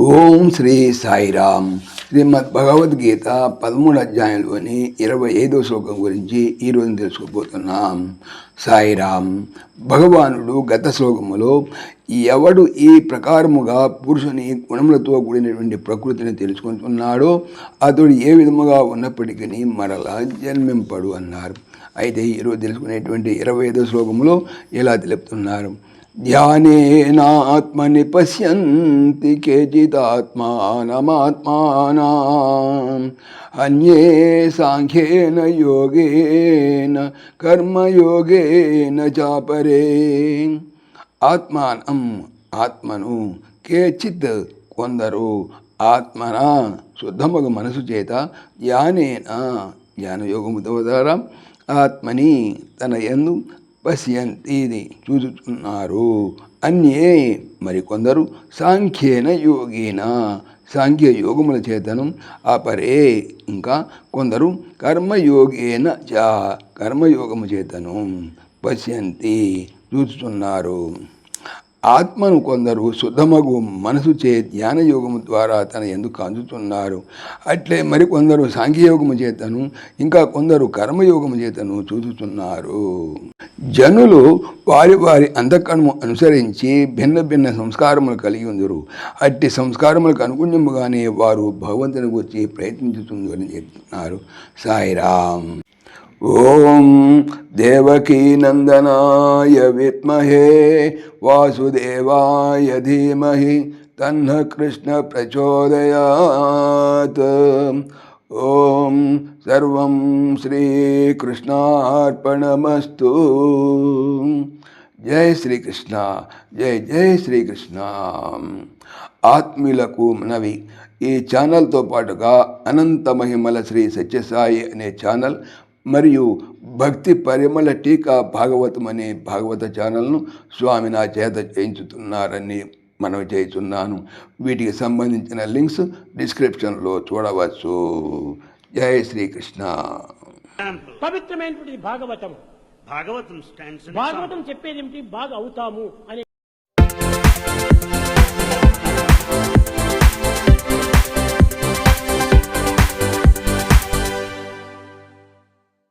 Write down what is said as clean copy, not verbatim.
ఓం శ్రీ సాయిరామ్. శ్రీమద్ భగవద్గీత 13 అధ్యాయంలోని 25వ శ్లోకం గురించి ఈరోజు తెలుసుకోబోతున్నాం. సాయిరామ్. భగవానుడు గత శ్లోకములో ఎవడు ఈ ప్రకారముగా పురుషుని గుణములతో కూడినటువంటి ప్రకృతిని తెలుసుకుంటున్నాడో అతడు ఏ విధముగా ఉన్నప్పటికీ మరలా జన్మింపడు అన్నారు. అయితే ఈరోజు తెలుసుకునేటువంటి 25వ శ్లోకములో ఇలా తెలుపుతున్నారు. ధ్యానేనాత్మని పశ్యంతి కేచిదాత్మానమాత్మానాం అన్యే సాంఖ్యేన యోగేన కర్మయోగేన చాపరే. ఆత్మానం ఆత్మను, కేచిత్ కొందరు, ఆత్మన శుద్ధమగ మనసు చేత, ధ్యానేన ధ్యానయోగము ద్వారా, ఆత్మని తన యందు, పశ్యంతి చూచుతున్నారు, అన్యే మరికొందరు, సాంఖ్యేన యోగేన సాంఖ్య యోగముల చేతను, అపరే ఇంకా కొందరు, కర్మయోగేన చ కర్మయోగము చేతను, పశ్యంతి చూచుతున్నారు. ఆత్మను కొందరు శుద్ధమగు మనసు చే ధ్యానయోగము ద్వారా తన ఎందుకు కాంచుతున్నారు. అట్లే మరికొందరు సాంఖ్యయోగము చేతను, ఇంకా కొందరు కర్మయోగము చేతను చూచుతున్నారు. జనులు వారి వారి అంతఃకరణము అనుసరించి భిన్న భిన్న సంస్కారములు కలిగి ఉందరు. అట్టి సంస్కారములకు అనుగుణ్యముగానే వారు భగవంతుని గురించి ప్రయత్నించుతుందని చెప్తున్నారు. సాయిరామ్. ఓం దేవకీనందనాయ విద్మహే వాసుదేవాయ ధీమహి తన్న కృష్ణ ప్రచోదయాత్. ఓం సర్వం శ్రీకృష్ణార్పణమస్తు. జై శ్రీకృష్ణ. జై జై శ్రీకృష్ణ. ఆత్మీయులకు మనవి, ఈ ఛానల్తో పాటుగా అనంత మహిమల శ్రీ సత్యసాయి అనే ఛానల్ మరియు భక్తి పరిమళ టీకా భాగవతం అనే భాగవత ఛానల్ను స్వామి నా చేత చేయించుతున్నారని మనవి చేస్తున్నాను. వీటికి సంబంధించిన లింక్స్ డిస్క్రిప్షన్లో చూడవచ్చు. జై శ్రీకృష్ణ. పవిత్రమైనటువంటి భాగవతం. భాగవతం స్టాండ్స్ భాగవతం చెప్పేది ఏమిటి? బాగా అవుతాము అని